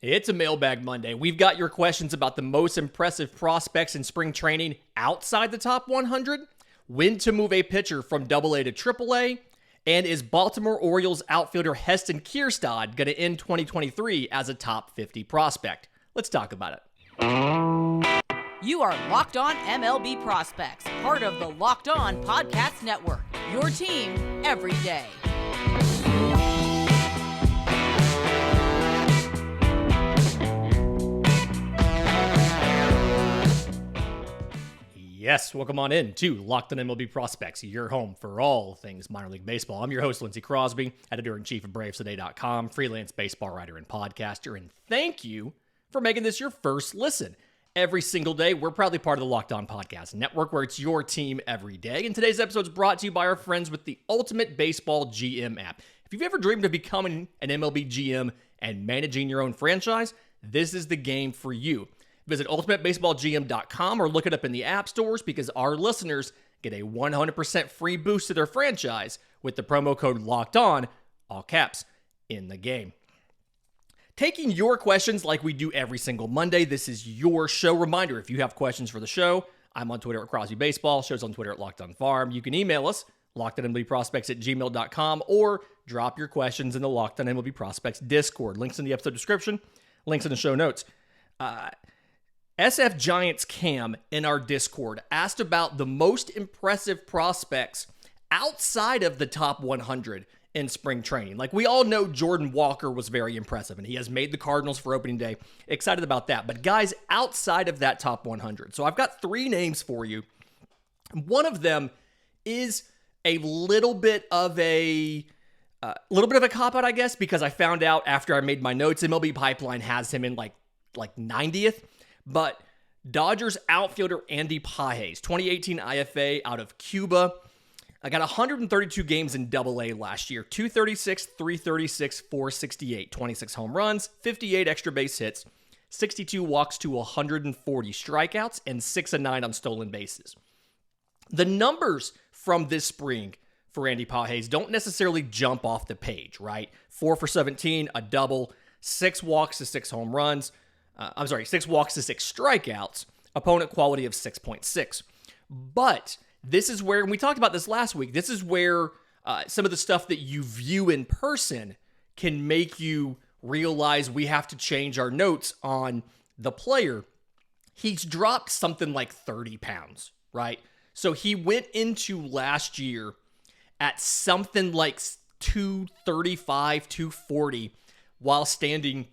It's a Mailbag Monday. We've got your questions about the most impressive prospects in spring training outside the top 100, when to move a pitcher from AA to AAA, and is Baltimore Orioles outfielder Heston Kjerstad going to end 2023 as a top 50 prospect? Let's talk about it. You are Locked On MLB Prospects, part of the Locked On Podcast Network, your team every day. Yes, welcome on in to Locked On MLB Prospects, your home for all things minor league baseball. I'm your host, Lindsey Crosby, editor-in-chief of BravesToday.com, freelance baseball writer and podcaster, and thank you for making this your first listen. Every single day, we're proudly part of the Locked On Podcast Network, where it's your team every day. And today's episode is brought to you by our friends with the Ultimate Baseball GM app. If you've ever dreamed of becoming an MLB GM and managing your own franchise, this is the game for you. Visit ultimatebaseballgm.com or look it up in the app stores, because our listeners get a 100% free boost to their franchise with the promo code LOCKEDON, all caps, in the game. Taking your questions like we do every single Monday. This is your show. Reminder, if you have questions for the show, I'm on Twitter at Crosby Baseball. Show's on Twitter at Locked On Farm. You can email us, lockedonmlbprospects@gmail.com, or drop your questions in the Locked On MLB Prospects Discord. Links in the episode description, links in the show notes. SF Giants Cam in our Discord asked about the most impressive prospects outside of the top 100 in spring training. Like, we all know Jordan Walker was very impressive, and he has made the Cardinals for opening day. Excited about that. But guys outside of that top 100. So I've got three names for you. One of them is a little bit of a cop-out, I guess, because I found out after I made my notes, MLB Pipeline has him in like 90th. But Dodgers outfielder Andy Pages, 2018 IFA out of Cuba. I got 132 games in AA last year, 236, 336, 468, 26 home runs, 58 extra base hits, 62 walks to 140 strikeouts, and 6 of 9 on stolen bases. The numbers from this spring for Andy Pages don't necessarily jump off the page, right? 4 for 17, a double, 6 walks to 6 home runs. 6 walks to 6 strikeouts, opponent quality of 6.6. But this is where, and we talked about this last week, this is where some of the stuff that you view in person can make you realize we have to change our notes on the player. He's dropped something like 30 pounds, right? So he went into last year at something like 235, 240 while standing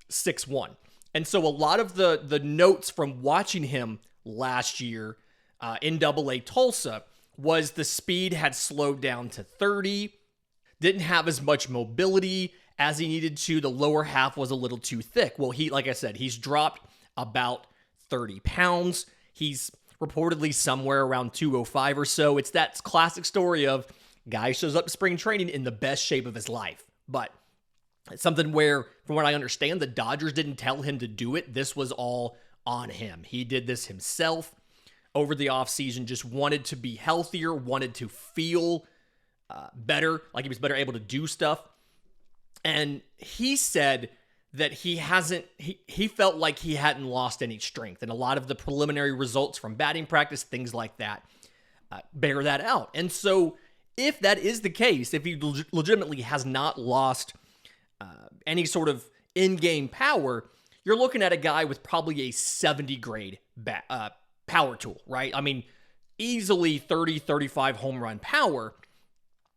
6'1". And so a lot of the notes from watching him last year in AA Tulsa was the speed had slowed down to 30, didn't have as much mobility as he needed to. The lower half was a little too thick. Well, like I said, he's dropped about 30 pounds. He's reportedly somewhere around 205 or so. It's that classic story of guy shows up to spring training in the best shape of his life. But it's something where, from what I understand, the Dodgers didn't tell him to do it. This was all on him. He did this himself over the offseason, just wanted to be healthier, wanted to feel better, like he was better able to do stuff. And he said that he felt like he hadn't lost any strength. And a lot of the preliminary results from batting practice, things like that, bear that out. And so if that is the case, if he legitimately has not lost any sort of in-game power, you're looking at a guy with probably a 70 grade power tool, right? I mean, easily 30, 35 home run power.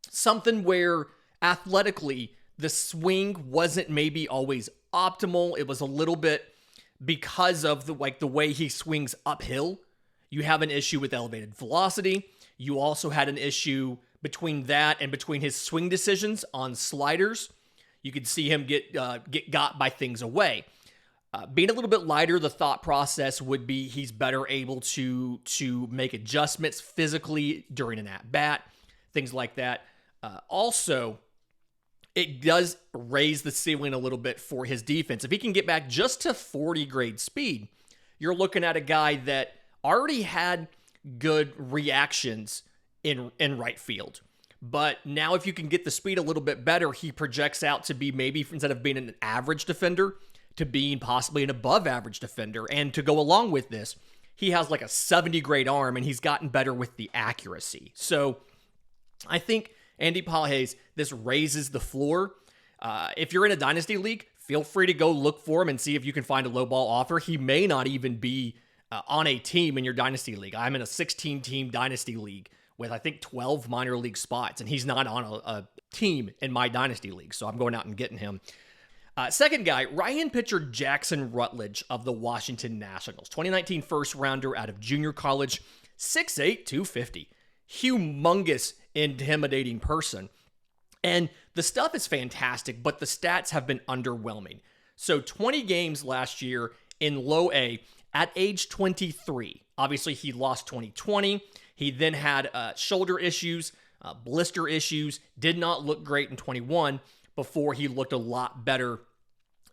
Something where athletically the swing wasn't maybe always optimal. It was a little bit because of the way he swings uphill. You have an issue with elevated velocity. You also had an issue between that and between his swing decisions on sliders. You could see him get got by things away. Being a little bit lighter, the thought process would be he's better able to make adjustments physically during an at-bat, things like that. Also, it does raise the ceiling a little bit for his defense. If he can get back just to 40 grade speed, you're looking at a guy that already had good reactions in right field. But now if you can get the speed a little bit better, he projects out to be maybe, instead of being an average defender, to being possibly an above average defender. And to go along with this, he has like a 70 grade arm and he's gotten better with the accuracy. So I think Andy Pages, this raises the floor. If you're in a dynasty league, feel free to go look for him and see if you can find a low ball offer. He may not even be on a team in your dynasty league. I'm in a 16-team dynasty league with, I think, 12 minor league spots, and he's not on a team in my dynasty league, so I'm going out and getting him. Second guy, right-hand pitcher Jackson Rutledge of the Washington Nationals. 2019 first rounder out of junior college, 6'8", 250. Humongous, intimidating person. And the stuff is fantastic, but the stats have been underwhelming. So 20 games last year in low A at age 23. Obviously, he lost 2020. He then had shoulder issues, blister issues, did not look great in 21 before he looked a lot better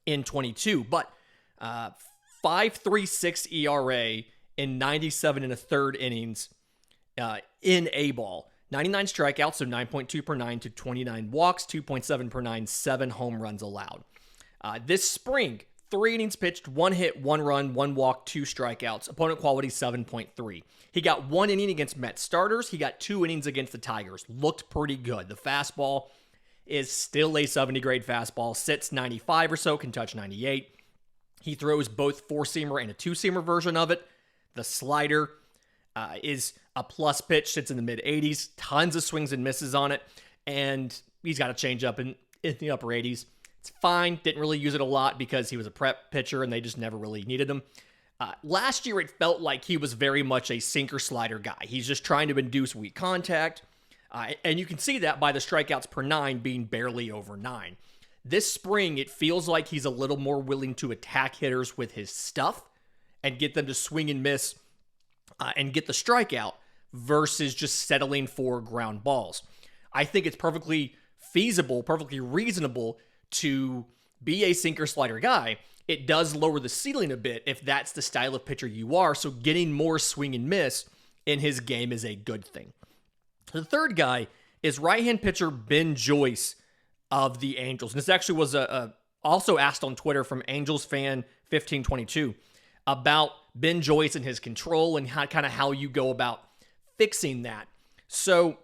in 22. But 5.36 ERA in 97 and a third innings in A-ball. 99 strikeouts, so 9.2 per 9 to 29 walks, 2.7 per 9, 7 home runs allowed. This spring, 3 innings pitched, 1 hit, 1 run, 1 walk, 2 strikeouts. Opponent quality 7.3. He got 1 inning against Mets starters. He got 2 innings against the Tigers. Looked pretty good. The fastball is still a 70 grade fastball. Sits 95 or so, can touch 98. He throws both 4-seamer and a 2-seamer version of it. The slider is a plus pitch, sits in the mid-80s. Tons of swings and misses on it. And he's got a changeup in the upper 80s. It's fine. Didn't really use it a lot because he was a prep pitcher and they just never really needed him. Last year, it felt like he was very much a sinker slider guy. He's just trying to induce weak contact. And you can see that by the strikeouts per 9 being barely over 9. This spring, it feels like he's a little more willing to attack hitters with his stuff and get them to swing and miss and get the strikeout versus just settling for ground balls. I think it's perfectly feasible, perfectly reasonable to be a sinker slider guy. It does lower the ceiling a bit if that's the style of pitcher you are, so getting more swing and miss in his game is a good thing. The third guy is right-hand pitcher Ben Joyce of the Angels. And this actually was also asked on Twitter from Angels fan 1522 about Ben Joyce and his control and how you go about fixing that. So,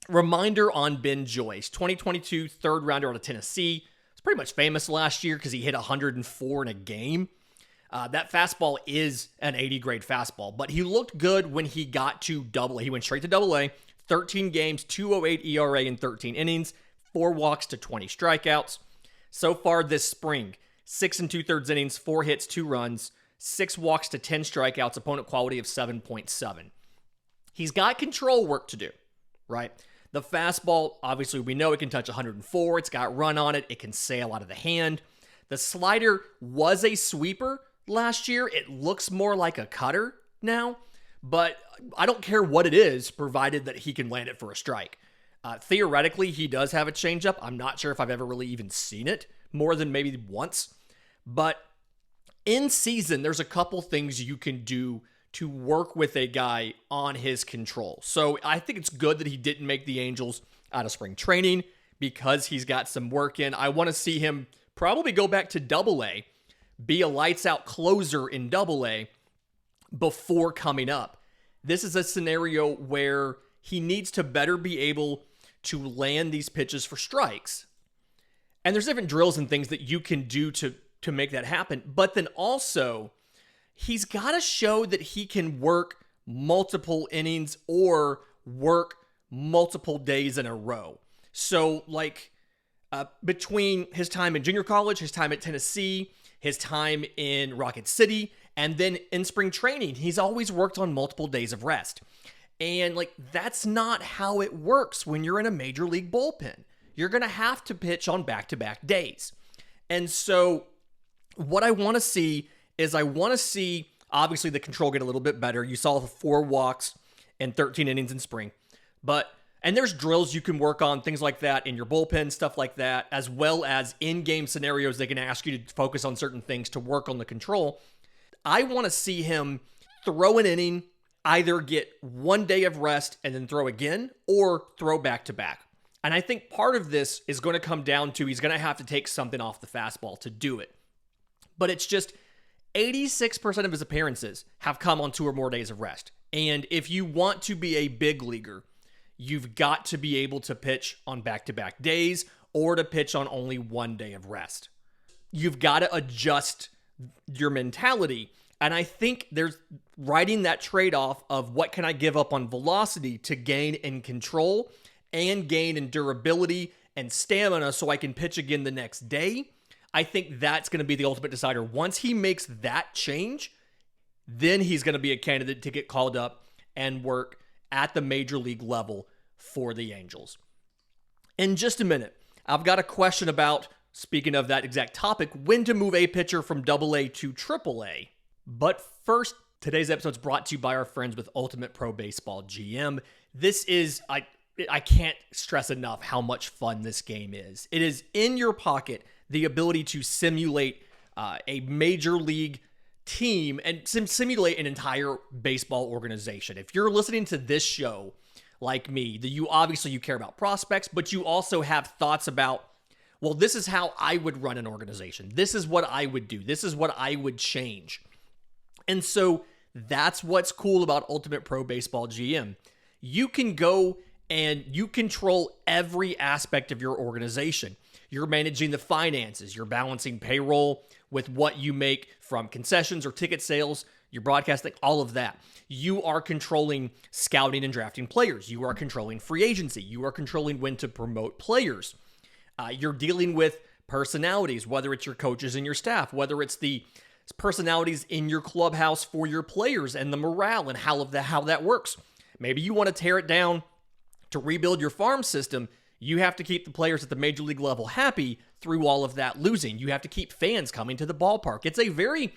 reminder on Ben Joyce, 2022 third rounder out of Tennessee. It's pretty much famous last year because he hit 104 in a game. That fastball is an 80 grade fastball, but he looked good when he got to Double-A. He went straight to Double-A, 13 games, 2.08 ERA in 13 innings, 4 walks to 20 strikeouts. So far this spring, 6 2/3 innings, 4 hits, 2 runs, 6 walks to 10 strikeouts, opponent quality of 7.7. He's got control work to do, right? The fastball, obviously, we know it can touch 104. It's got run on it. It can sail out of the hand. The slider was a sweeper last year. It looks more like a cutter now, but I don't care what it is, provided that he can land it for a strike. Theoretically, he does have a changeup. I'm not sure if I've ever really even seen it more than maybe once, but in season, there's a couple things you can do to work with a guy on his control. So I think it's good that he didn't make the Angels out of spring training because he's got some work in. I want to see him probably go back to Double-A, be a lights out closer in Double-A before coming up. This is a scenario where he needs to better be able to land these pitches for strikes. And there's different drills and things that you can do to make that happen. But then also, he's got to show that he can work multiple innings or work multiple days in a row. So, between his time in junior college, his time at Tennessee, his time in Rocket City, and then in spring training, he's always worked on multiple days of rest. And, that's not how it works when you're in a major league bullpen. You're going to have to pitch on back-to-back days. And so, what I want to see is obviously the control get a little bit better. You saw the 4 walks and 13 innings in spring. And there's drills you can work on, things like that in your bullpen, stuff like that, as well as in-game scenarios they can ask you to focus on certain things to work on the control. I want to see him throw an inning, either get 1 day of rest and then throw again, or throw back-to-back. And I think part of this is going to come down to he's going to have to take something off the fastball to do it. But it's just 86% of his appearances have come on 2 or more days of rest. And if you want to be a big leaguer, you've got to be able to pitch on back-to-back days or to pitch on only 1 day of rest. You've got to adjust your mentality. And I think there's writing that trade-off of what can I give up on velocity to gain in control and gain in durability and stamina so I can pitch again the next day. I think that's going to be the ultimate decider. Once he makes that change, then he's going to be a candidate to get called up and work at the major league level for the Angels. In just a minute, I've got a question about, speaking of that exact topic, when to move a pitcher from AA to AAA. But first, today's episode is brought to you by our friends with Ultimate Pro Baseball GM. This is, I can't stress enough how much fun this game is. It is in your pocket, the ability to simulate a major league team and simulate an entire baseball organization. If you're listening to this show like me, you care about prospects, but you also have thoughts about, well, this is how I would run an organization. This is what I would do. This is what I would change. And so that's what's cool about Ultimate Pro Baseball GM. You can go and you control every aspect of your organization. You're managing the finances. You're balancing payroll with what you make from concessions or ticket sales. You're broadcasting, all of that. You are controlling scouting and drafting players. You are controlling free agency. You are controlling when to promote players. You're dealing with personalities, whether it's your coaches and your staff, whether it's the personalities in your clubhouse for your players and the morale and how that works. Maybe you want to tear it down to rebuild your farm system. You have to keep the players at the major league level happy through all of that losing. You have to keep fans coming to the ballpark. It's a very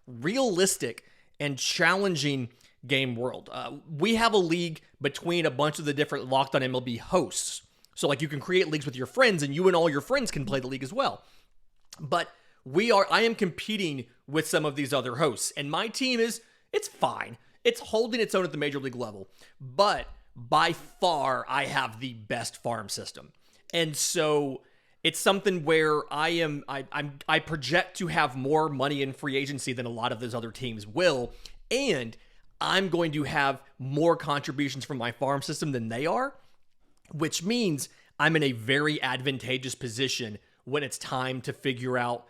realistic and challenging game world. We have a league between a bunch of the different Locked On MLB hosts. So like you can create leagues with your friends and you and all your friends can play the league as well. But I am competing with some of these other hosts and my team it's fine. It's holding its own at the major league level, but by far, I have the best farm system. And so it's something where I project to have more money in free agency than a lot of those other teams will. And I'm going to have more contributions from my farm system than they are, which means I'm in a very advantageous position when it's time to figure out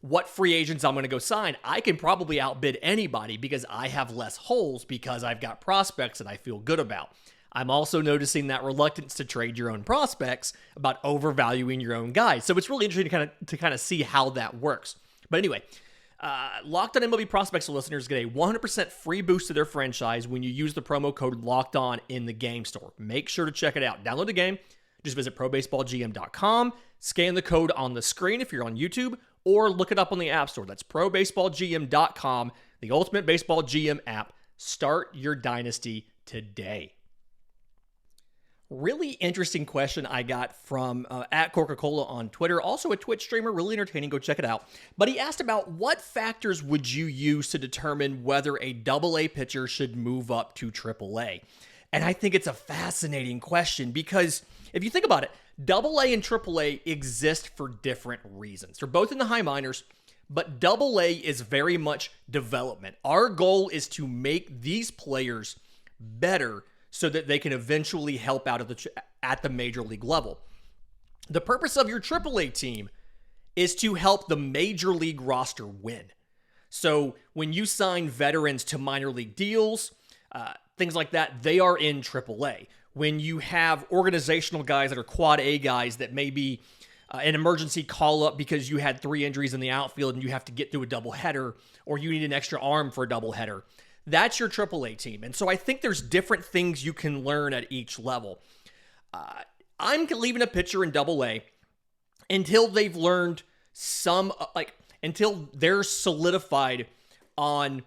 what free agents I'm going to go sign. I can probably outbid anybody because I have less holes because I've got prospects that I feel good about. I'm also noticing that reluctance to trade your own prospects about overvaluing your own guys. So it's really interesting to kind of see how that works. But anyway, Locked On MLB Prospects listeners get a 100% free boost to their franchise when you use the promo code Locked On in the game store. Make sure to check it out. Download the game. Just visit probaseballgm.com, scan the code on the screen if you're on YouTube, or look it up on the App Store. That's probaseballgm.com, the Ultimate Baseball GM app. Start your dynasty today. Really interesting question I got from at Coca-Cola on Twitter, also a Twitch streamer, really entertaining, go check it out. But he asked about what factors would you use to determine whether a AA pitcher should move up to AAA? And I think it's a fascinating question because if you think about it, AA and AAA exist for different reasons. They're both in the high minors, but AA is very much development. Our goal is to make these players better so that they can eventually help out at the major league level. The purpose of your AAA team is to help the major league roster win. So when you sign veterans to minor league deals, things like that, they are in AAA. When you have organizational guys that are quad A guys that may be an emergency call-up because you had 3 injuries in the outfield and you have to get through a doubleheader, or you need an extra arm for a doubleheader, that's your AAA team. And so I think there's different things you can learn at each level. I'm leaving a pitcher in AA until they've learned until they're solidified on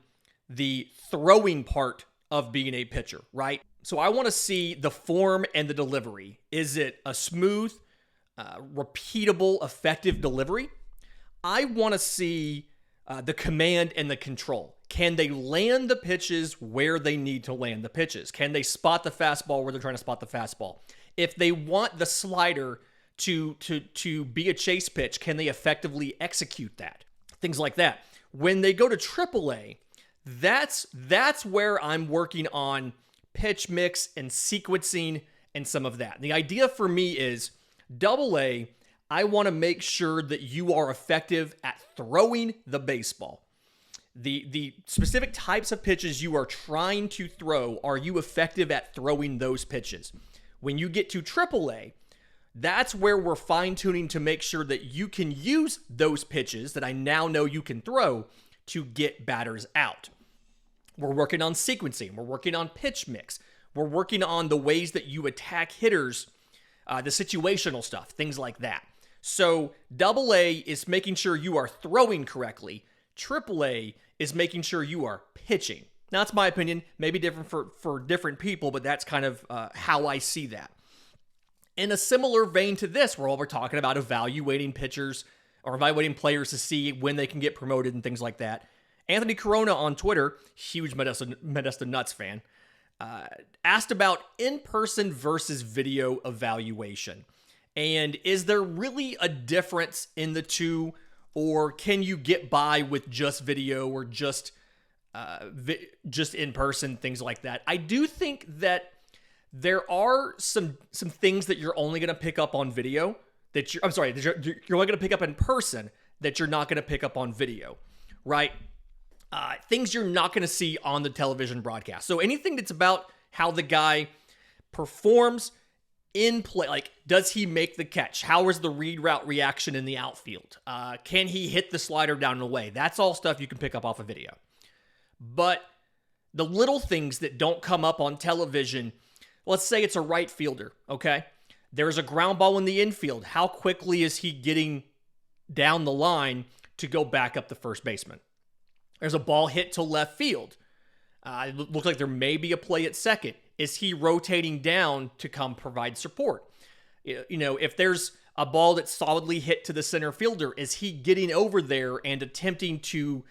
the throwing part of being a pitcher, right? So I want to see the form and the delivery. Is it a smooth, repeatable, effective delivery? I want to see the command and the control. Can they land the pitches where they need to land the pitches? Can they spot the fastball where they're trying to spot the fastball? If they want the slider to be a chase pitch, can they effectively execute that? things like that. When they go to AAA, that's where I'm working on pitch mix and sequencing and some of that. The idea for me is AA, I want to make sure that you are effective at throwing the baseball. The specific types of pitches you are trying to throw, are you effective at throwing those pitches? When you get to AAA, that's where we're fine-tuning to make sure that you can use those pitches that I now know you can throw to get batters out. We're working on sequencing. We're working on pitch mix. We're working on the ways that you attack hitters, the situational stuff, things like that. So AA is making sure you are throwing correctly. AAA is making sure you are pitching. Now, that's my opinion. Maybe different for different people, but that's kind of how I see that. In a similar vein to this, where we're talking about evaluating pitchers or evaluating players to see when they can get promoted and things like that. Anthony Corona on Twitter, huge Modesto Nuts fan, asked about in-person versus video evaluation. And is there really a difference in the two, or can you get by with just video or just in-person, things like that? I do think that there are some things that you're only going to pick up on video that you're only going to pick up in person that you're not going to pick up on video, right? Things you're not going to see on the television broadcast. So anything that's about how the guy performs in play, like does he make the catch? How is the read route reaction in the outfield? Can he hit the slider down and away? That's all stuff you can pick up off of video. But the little things that don't come up on television, let's say it's a right fielder, okay? There's a ground ball in the infield. How quickly is he getting down the line to go back up the first baseman? There's a ball hit to left field. It looks like there may be a play at second. Is he rotating down to come provide support? You know, if there's a ball that's solidly hit to the center fielder, is he getting over there and attempting to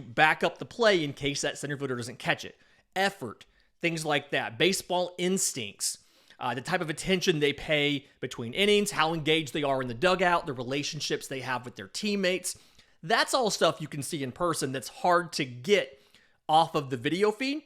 back up the play in case that center fielder doesn't catch it? Effort, things like that. Baseball instincts, the type of attention they pay between innings, how engaged they are in the dugout, the relationships they have with their teammates. That's all stuff you can see in person that's hard to get off of the video feed.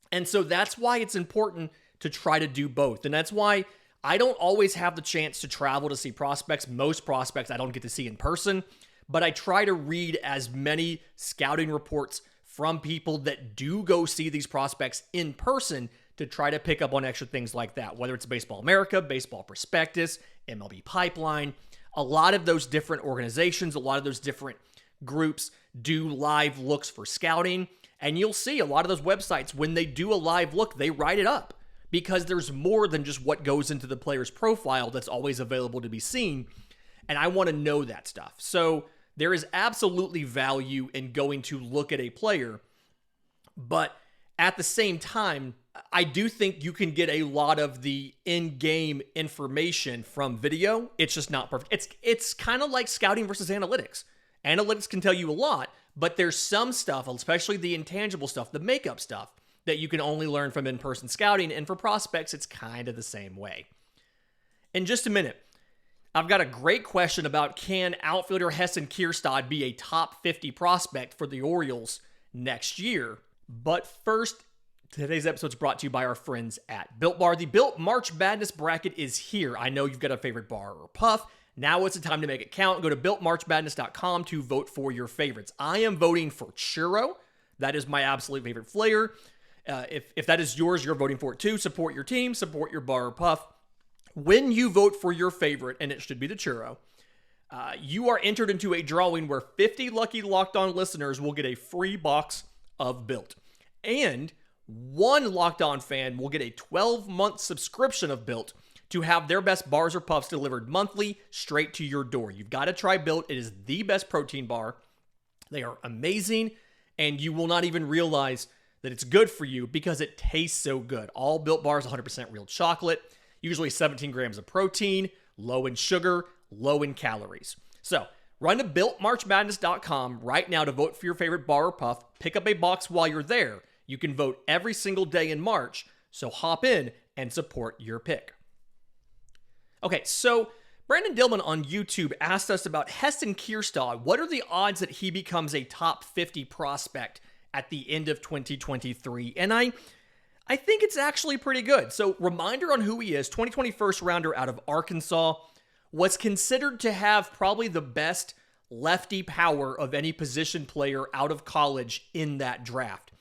And so that's why it's important to try to do both. And that's why I don't always have the chance to travel to see prospects. Most prospects I don't get to see in person, but I try to read as many scouting reports from people that do go see these prospects in person to try to pick up on extra things like that, whether it's Baseball America, Baseball Prospectus, MLB Pipeline. A lot of those different organizations, a lot of those different groups do live looks for scouting. And you'll see a lot of those websites, when they do a live look, they write it up because there's more than just what goes into the player's profile that's always available to be seen. And I want to know that stuff. So there is absolutely value in going to look at a player. But at the same time, I do think you can get a lot of the in-game information from video. It's just not perfect. It's kind of like scouting versus analytics. Analytics can tell you a lot, but there's some stuff, especially the intangible stuff, the makeup stuff, that you can only learn from in-person scouting. And for prospects, it's kind of the same way. In just a minute, I've got a great question about, can outfielder Heston Kjerstad be a top 50 prospect for the Orioles next year? But first, today's episode is brought to you by our friends at Built Bar. The Built March Madness bracket is here. I know you've got a favorite bar or puff. Now it's the time to make it count. Go to BuiltMarchMadness.com to vote for your favorites. I am voting for churro. That is my absolute favorite flavor. If that is yours, you're voting for it too. Support your team. Support your bar or puff. When you vote for your favorite, and it should be the churro, you are entered into a drawing where 50 lucky Locked On listeners will get a free box of Built. And one Locked On fan will get a 12-month subscription of Built to have their best bars or puffs delivered monthly straight to your door. You've got to try Built. It is the best protein bar. They are amazing, and you will not even realize that it's good for you because it tastes so good. All Built bars, 100% real chocolate, usually 17 grams of protein, low in sugar, low in calories. So run to BuiltMarchMadness.com right now to vote for your favorite bar or puff. Pick up a box while you're there. You can vote every single day in March, so hop in and support your pick. Okay, so Brandon Dillman on YouTube asked us about Heston Kjerstad. What are the odds that he becomes a top 50 prospect at the end of 2023? And I think it's actually pretty good. So reminder on who he is, 2020 first rounder out of Arkansas, was considered to have probably the best lefty power of any position player out of college in that draft.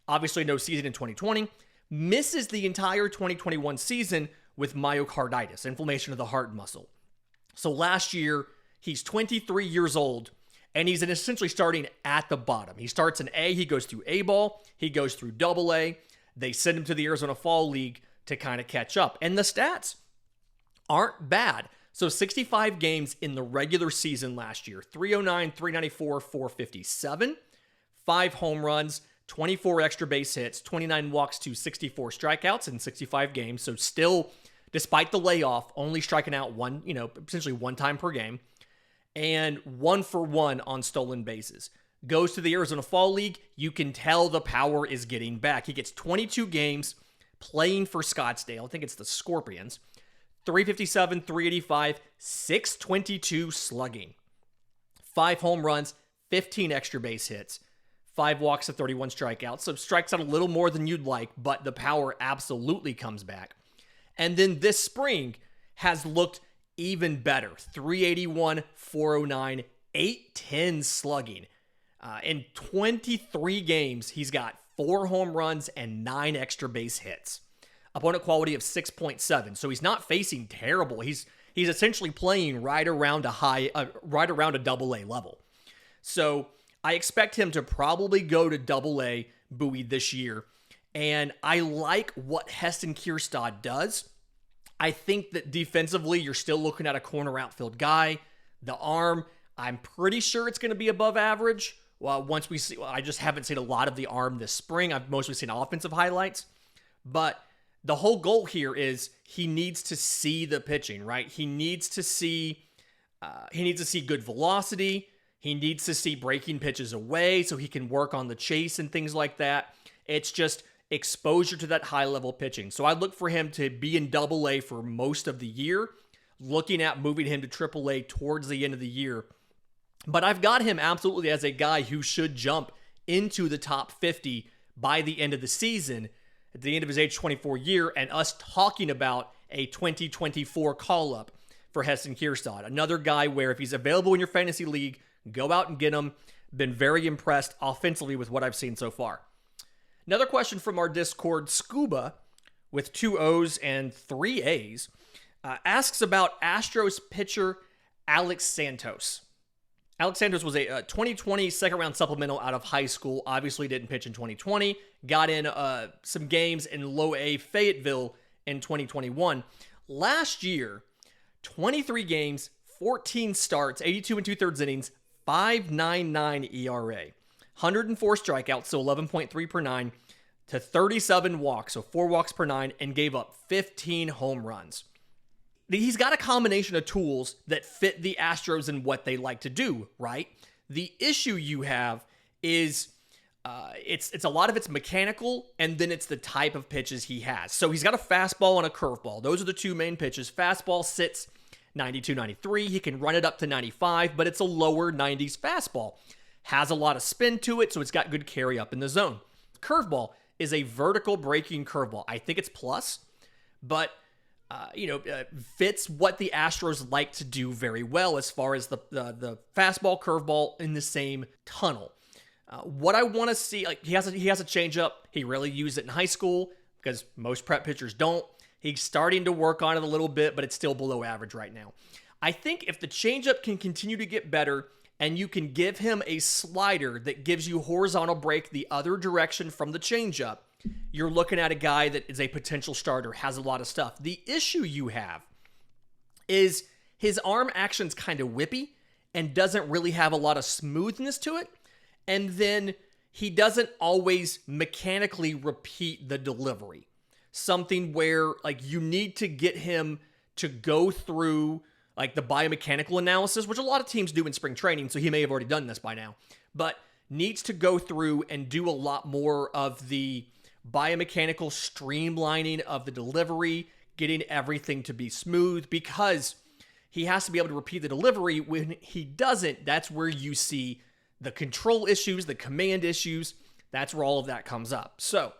Obviously no season in 2020, misses the entire 2021 season with myocarditis, inflammation of the heart muscle. So last year, he's 23 years old, and he's essentially starting at the bottom. He starts in A, he goes through A ball, he goes through AA. They send him to the Arizona Fall League to kind of catch up. And the stats aren't bad. So 65 games in the regular season last year, 309, 394, 457, 5 home runs, 24 extra base hits, 29 walks to 64 strikeouts in 65 games. So still, despite the layoff, only striking out essentially one time per game, and 1-for-1 on stolen bases. Goes to the Arizona Fall League. You can tell the power is getting back. He gets 22 games playing for Scottsdale. I think it's the Scorpions. 357, 385, 622 slugging. 5 home runs, 15 extra base hits, 5 walks to 31 strikeouts. So strikes out a little more than you'd like, but the power absolutely comes back. And then this spring has looked even better. 381, 409, 810 slugging. In 23 games, he's got 4 home runs and 9 extra base hits. Opponent quality of 6.7. So he's not facing terrible. He's essentially playing right around a double-A level. So I expect him to probably go to double-A Bowie this year. And I like what Heston Kjerstad does. I think that defensively, you're still looking at a corner outfield guy. The arm, I'm pretty sure it's going to be above average. Well, I just haven't seen a lot of the arm this spring. I've mostly seen offensive highlights. But the whole goal here is he needs to see the pitching, right? He needs to see good velocity. He needs to see breaking pitches away so he can work on the chase and things like that. It's just exposure to that high-level pitching. So I look for him to be in Double-A for most of the year, looking at moving him to Triple-A towards the end of the year. But I've got him absolutely as a guy who should jump into the top 50 by the end of the season, at the end of his age 24 year, and us talking about a 2024 call-up for Heston Kjerstad. Another guy where if he's available in your fantasy league, go out and get him. Been very impressed offensively with what I've seen so far. Another question from our Discord, Scuba, with 2 O's and 3 A's, asks about Astros pitcher Alex Santos. Alex Santos was a 2020 second-round supplemental out of high school. Obviously didn't pitch in 2020. Got in some games in low-A Fayetteville in 2021. Last year, 23 games, 14 starts, 82 and 2/3 innings, 5.99 ERA. 104 strikeouts, so 11.3 per 9, to 37 walks, so 4 walks per 9, and gave up 15 home runs. He's got a combination of tools that fit the Astros and what they like to do, right? The issue you have is it's a lot of it's mechanical, and then it's the type of pitches he has. So he's got a fastball and a curveball. Those are the 2 main pitches. Fastball sits 92, 93. He can run it up to 95, but it's a lower 90s fastball. Has a lot of spin to it, so it's got good carry up in the zone. Curveball is a vertical breaking curveball. I think it's plus, but fits what the Astros like to do very well as far as the fastball, curveball in the same tunnel. What I want to see, he has a changeup. He really used it in high school because most prep pitchers don't. He's starting to work on it a little bit, but it's still below average right now. I think if the changeup can continue to get better and you can give him a slider that gives you horizontal break the other direction from the changeup, you're looking at a guy that is a potential starter, has a lot of stuff. The issue you have is his arm action's kind of whippy and doesn't really have a lot of smoothness to it. And then he doesn't always mechanically repeat the delivery. Something where you need to get him to go through the biomechanical analysis, which a lot of teams do in spring training, so he may have already done this by now, but needs to go through and do a lot more of the biomechanical streamlining of the delivery, getting everything to be smooth, because he has to be able to repeat the delivery. When he doesn't, that's where you see the control issues, the command issues. That's where all of that comes up. So,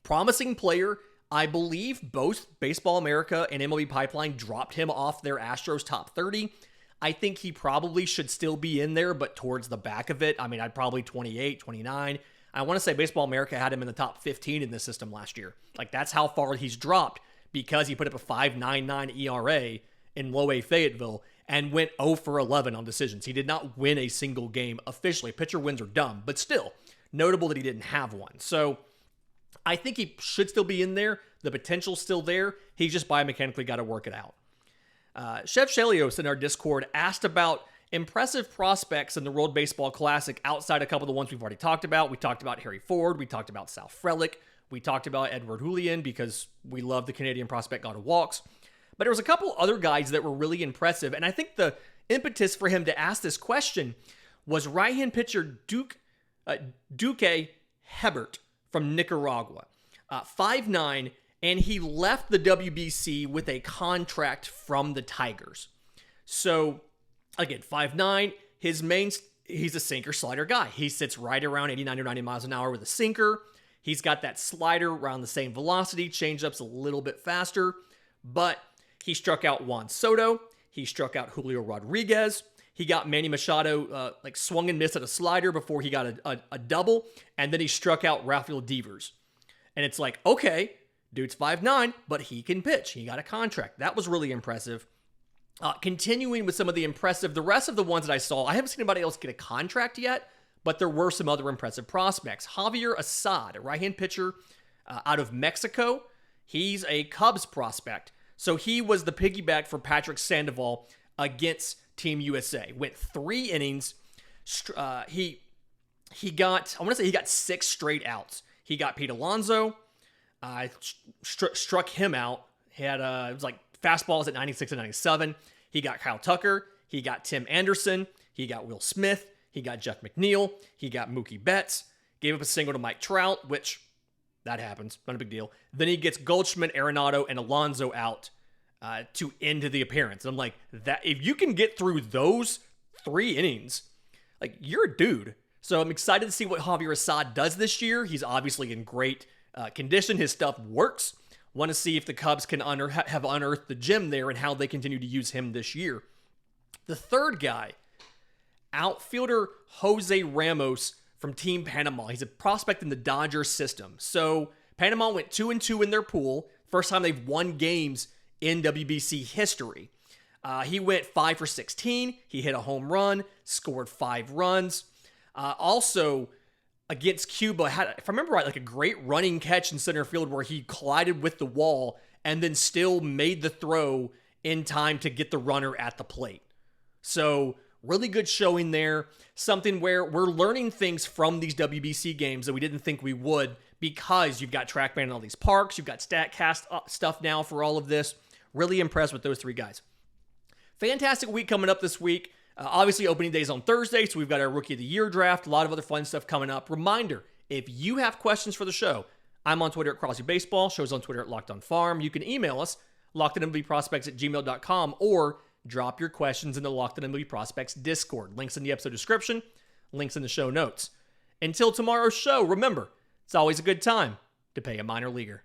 promising player. I believe both Baseball America and MLB Pipeline dropped him off their Astros top 30. I think he probably should still be in there, but towards the back of it. I mean, I'd probably 28, 29. I want to say Baseball America had him in the top 15 in this system last year. Like, that's how far he's dropped because he put up a 5.99 ERA in low A Fayetteville and went 0 for 11 on decisions. He did not win a single game officially. Pitcher wins are dumb, but still notable that he didn't have one. So I think he should still be in there. The potential's still there. He's just biomechanically got to work it out. Chef Shelios in our Discord asked about impressive prospects in the World Baseball Classic outside a couple of the ones we've already talked about. We talked about Harry Ford. We talked about Sal Frelick. We talked about Edward Julian because we love the Canadian prospect God of Walks. But there was a couple other guys that were really impressive. And I think the impetus for him to ask this question was right-hand pitcher Duque Hebbert from Nicaragua. 5'9", and he left the WBC with a contract from the Tigers. So, again, 5'9", he's a sinker slider guy. He sits right around 89 or 90 miles an hour with a sinker. He's got that slider around the same velocity, changeup's a little bit faster, but he struck out Juan Soto. He struck out Julio Rodriguez. He got Manny Machado swung and missed at a slider before he got a double, and then he struck out Rafael Devers. And it's like, okay, dude's 5'9", but he can pitch. He got a contract. That was really impressive. Continuing with some of the rest of the ones that I saw, I haven't seen anybody else get a contract yet, but there were some other impressive prospects. Javier Assad, a right-hand pitcher out of Mexico. He's a Cubs prospect. So he was the piggyback for Patrick Sandoval against Team USA. Went 3 innings. He got 6 straight outs. He got Pete Alonso. Struck him out. He had it was like fastballs at 96 and 97. He got Kyle Tucker. He got Tim Anderson. He got Will Smith. He got Jeff McNeil. He got Mookie Betts. Gave up a single to Mike Trout, which that happens. Not a big deal. Then he gets Goldschmidt, Arenado, and Alonso out to end the appearance. And I'm like, that if you can get through those 3 innings, like, you're a dude. So I'm excited to see what Javier Assad does this year. He's obviously in great condition. His stuff works. Want to see if the Cubs can have unearthed the gem there and how they continue to use him this year. The third guy, outfielder Jose Ramos from Team Panama. He's a prospect in the Dodgers system. So Panama went 2-2 in their pool. First time they've won games in WBC history. He went 5 for 16. He hit a home run, scored 5 runs. Also, against Cuba, had, if I remember right, like a great running catch in center field where he collided with the wall and then still made the throw in time to get the runner at the plate. So, really good showing there. Something where we're learning things from these WBC games that we didn't think we would because you've got TrackMan in all these parks. You've got StatCast stuff now for all of this. Really impressed with those 3 guys. Fantastic week coming up this week. Obviously, opening day is on Thursday, so we've got our Rookie of the Year draft. A lot of other fun stuff coming up. Reminder, if you have questions for the show, I'm on Twitter at Crossy Baseball. Show's on Twitter at Locked On Farm. You can email us, lockedonmlbprospects@gmail.com, or drop your questions in the Locked On MLB Prospects Discord. Links in the episode description, links in the show notes. Until tomorrow's show, remember, it's always a good time to pay a minor leaguer.